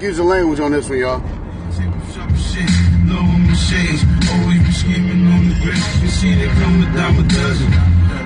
use the language on this one, y'all. Low on the shades, always be scheming on the grip. You see, they come a dime a dozen.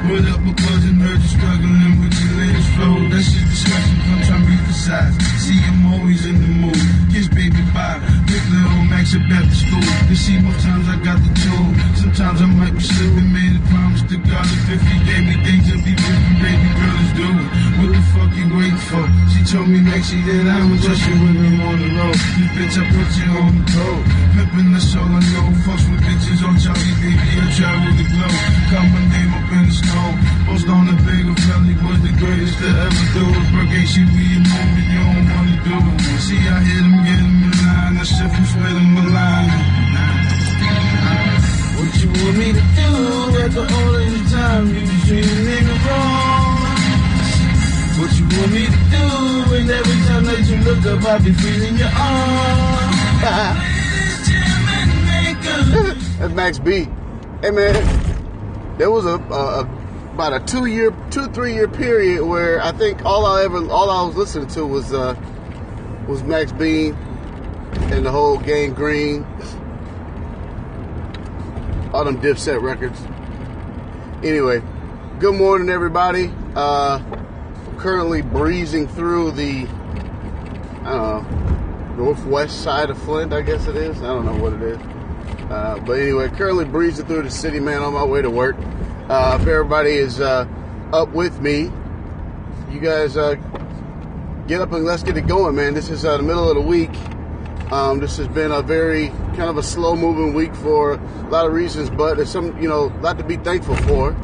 What up, my cousin? Heard you struggling with your latest flow. That shit disgusting. Come try me the size. See, I'm always in the mood. Kiss baby bye. Big little Max up after school. You see, most times I got the tool. Sometimes I might be slipping. Made a promise to God that if he gave me things to be different, baby girl is doing. What the fuck you waiting for? She told me Maxie that I was just you with him on the road. This bitch, I put you on the road. Pimpin', that's all I know. Fucks with bitches on Charlie, baby. I travel the globe. Call my name up in the snow. Post on the bigger valley was the greatest to ever do it. Brigade shit, we a moment you don't wanna do it. See, I hit him, get him in line. I shift him, split him a line. What you want me to do after all of this time? You just treat a nigga wrong. What you want me to do? And every time that you look up, I be feeling your arm. That's Max B. Hey man, there was about a 3 year period where I think all I was listening to was Max B and the whole Gang Green, all them Dipset records. Anyway, good morning everybody. I'm currently breezing through the northwest side of Flint, I guess it is. I don't know what it is. But anyway, currently breezing through the city, man, on my way to work. If everybody is up with me, you guys get up and let's get it going, man. This is the middle of the week. This has been a very kind of a slow-moving week for a lot of reasons, but there's some, a lot to be thankful for.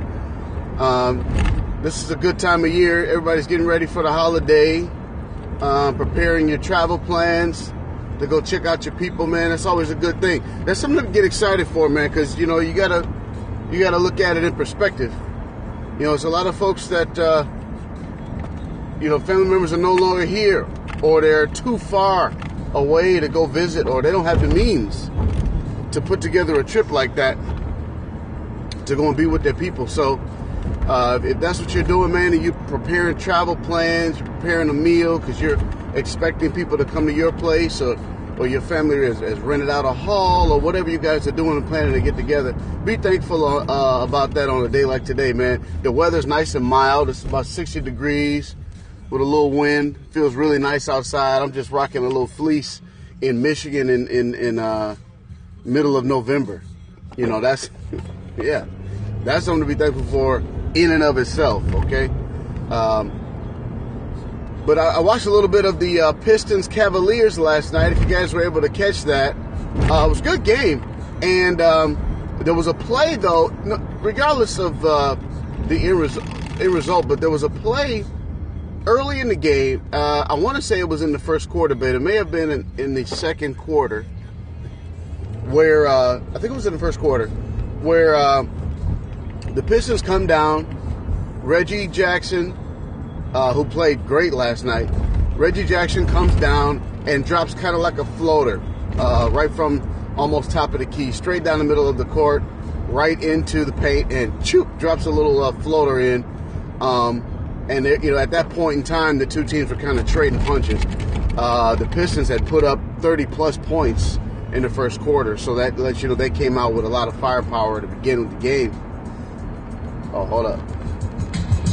This is a good time of year. Everybody's getting ready for the holiday, preparing your travel plans to go check out your people, man. That's always a good thing. That's something to get excited for, man, because, you gotta look at it in perspective. It's a lot of folks that, family members are no longer here, or they're too far away to go visit, or they don't have the means to put together a trip like that to go and be with their people. So if that's what you're doing, man, and you're preparing travel plans, you're preparing a meal because you're expecting people to come to your place, or your family has rented out a hall, or whatever you guys are doing and planning to get together, be thankful about that on a day like today, man. The weather's nice and mild. It's about 60 degrees with a little wind. Feels really nice outside. I'm just rocking a little fleece in Michigan in middle of November. That's that's something to be thankful for in and of itself, okay? But I watched a little bit of the Pistons-Cavaliers last night, if you guys were able to catch that. It was a good game. And there was a play, though, regardless of the end result, but there was a play early in the game. I want to say it was in the first quarter, but it may have been in the second quarter, where I think it was in the first quarter, where the Pistons come down. Reggie Jackson, who played great last night, Reggie Jackson comes down and drops kind of like a floater, right from almost top of the key, straight down the middle of the court, right into the paint, and drops a little floater in. And at that point in time, the two teams were kind of trading punches. The Pistons had put up 30-plus points in the first quarter, so that lets you know they came out with a lot of firepower to begin with the game. Oh, hold up.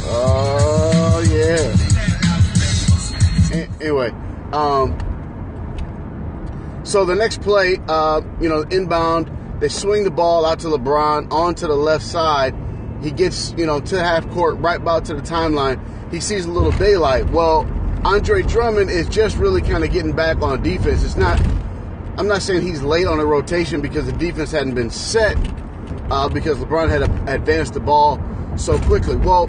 Oh, yeah. Anyway, so the next play, inbound, they swing the ball out to LeBron onto the left side. He gets, to half court, right about to the timeline. He sees a little daylight. Well, Andre Drummond is just really kind of getting back on defense. I'm not saying he's late on the rotation because the defense hadn't been set, because LeBron had advanced the ball so quickly. Well,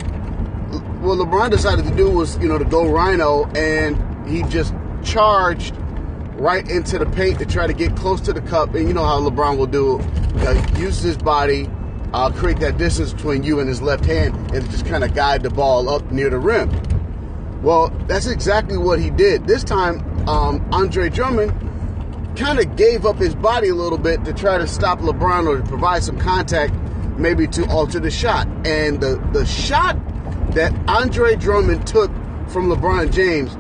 what LeBron decided to do was, to go rhino, and he just charged right into the paint to try to get close to the cup. And you know how LeBron will do, use his body, create that distance between you and his left hand, and just kind of guide the ball up near the rim. Well, that's exactly what he did. This time, Andre Drummond kind of gave up his body a little bit to try to stop LeBron or to provide some contact, maybe to alter the shot. And the shot that Andre Drummond took from LeBron James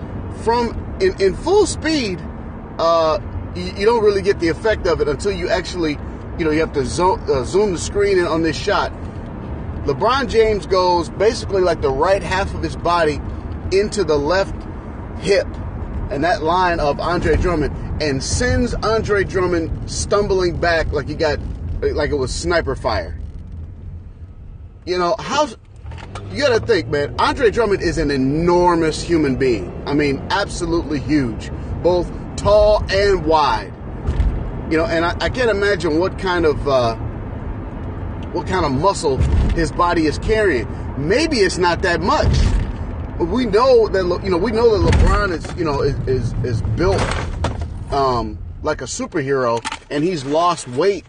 in full speed you don't really get the effect of it until you actually, you have to zoom the screen in on this shot. LeBron James goes basically like the right half of his body into the left hip and that line of Andre Drummond and sends Andre Drummond stumbling back like it was sniper fire. You gotta think, man, Andre Drummond is an enormous human being. I mean, absolutely huge, both tall and wide. And I can't imagine what kind of muscle his body is carrying. Maybe it's not that much. We know that LeBron is built like a superhero, and he's lost weight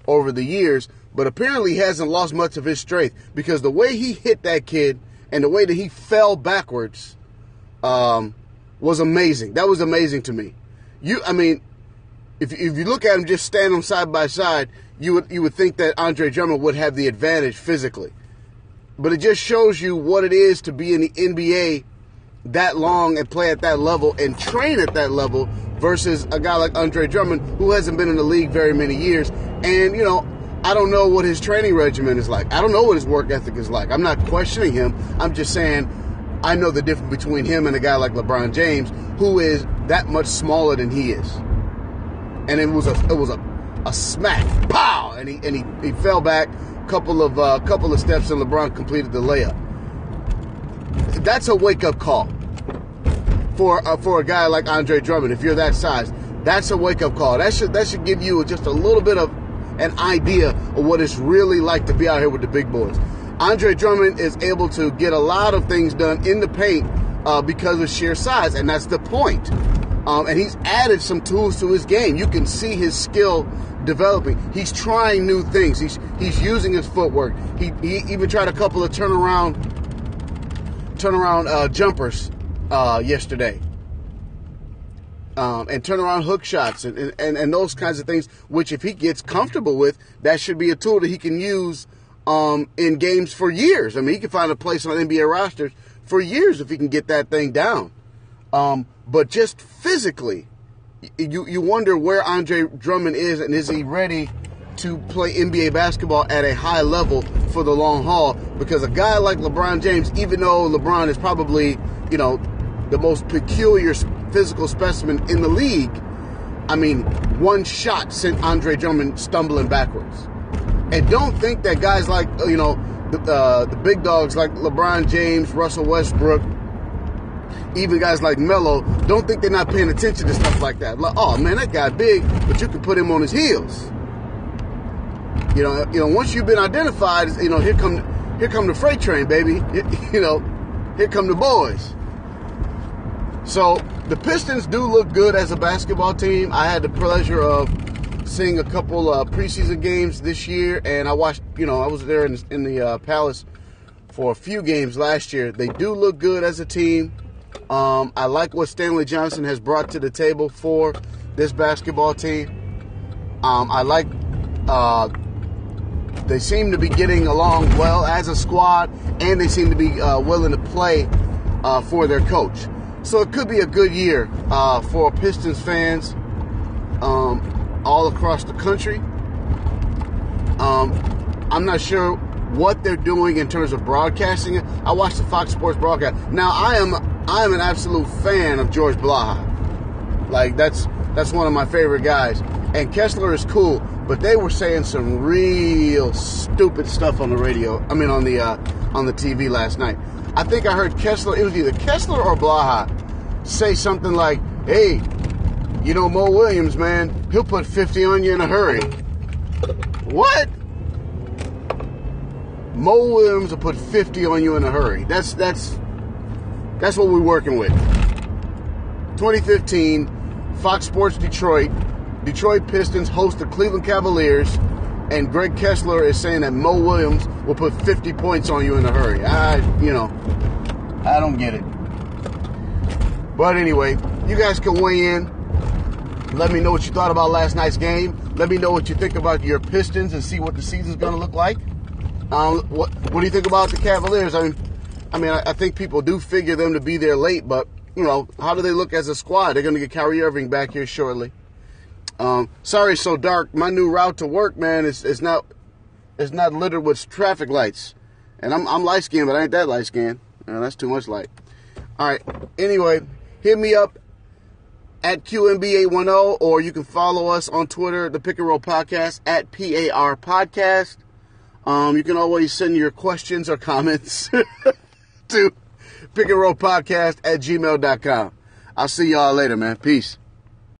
over the years, but apparently he hasn't lost much of his strength, because the way he hit that kid and the way that he fell backwards was amazing. That was amazing to me. If you look at him just stand them side by side, you would think that Andre Drummond would have the advantage physically. But it just shows you what it is to be in the NBA that long and play at that level and train at that level versus a guy like Andre Drummond who hasn't been in the league very many years. And, I don't know what his training regimen is like. I don't know what his work ethic is like. I'm not questioning him. I'm just saying I know the difference between him and a guy like LeBron James, who is that much smaller than he is. And it was a smack, pow, and he fell back couple of steps, and LeBron completed the layup. That's a wake-up call for a guy like Andre Drummond. If you're that size, that's a wake-up call. That should give you just a little bit of an idea of what it's really like to be out here with the big boys. Andre Drummond is able to get a lot of things done in the paint because of sheer size, and that's the point. And he's added some tools to his game. You can see his skill developing. He's trying new things. He's using his footwork. He even tried a couple of turnaround jumpers yesterday, and turnaround hook shots and those kinds of things. Which, if he gets comfortable with, that should be a tool that he can use in games for years. I mean, he can find a place on NBA rosters for years if he can get that thing down. But just physically, you wonder where Andre Drummond is, and is he ready to play NBA basketball at a high level for the long haul? Because a guy like LeBron James, even though LeBron is probably, the most peculiar physical specimen in the league, I mean, one shot sent Andre Drummond stumbling backwards. And don't think that guys like, the big dogs like LeBron James, Russell Westbrook, even guys like Melo, don't think they're not paying attention to stuff like that. Like, oh man, that guy big, but you can put him on his heels. Once you've been identified, here come the freight train, baby. Here come the boys. So the Pistons do look good as a basketball team. I had the pleasure of seeing a couple preseason games this year, and I watched. I was there in the Palace for a few games last year. They do look good as a team. I like what Stanley Johnson has brought to the table for this basketball team. I like they seem to be getting along well as a squad, and they seem to be willing to play for their coach. So it could be a good year for Pistons fans all across the country. I'm not sure what they're doing in terms of broadcasting it. I watched the Fox Sports broadcast. Now I am an absolute fan of George Blaha. Like that's one of my favorite guys. And Kessler is cool, but they were saying some real stupid stuff on the radio. I mean on the TV last night. I think I heard Kessler. It was either Kessler or Blaha say something like, "Hey, Mo Williams, man, he'll put 50 on you in a hurry." What? Mo Williams will put 50 on you in a hurry. That's what we're working with. 2015, Fox Sports Detroit Pistons host the Cleveland Cavaliers, and Greg Kessler is saying that Mo Williams will put 50 points on you in a hurry. I don't get it. But anyway, you guys can weigh in. Let me know what you thought about last night's game. Let me know what you think about your Pistons and see what the season's going to look like. What do you think about the Cavaliers? I mean, I think people do figure them to be there late, but how do they look as a squad? They're going to get Kyrie Irving back here shortly. Sorry it's so dark. My new route to work, man, is not littered with traffic lights. And I'm light-skinned, but I ain't that light-skinned. That's too much light. All right. Anyway, hit me up at QMB810, or you can follow us on Twitter, the Pick and Roll Podcast, at PAR Podcast. You can always send your questions or comments to pickandrollpodcast@gmail.com. I'll see y'all later, man. Peace.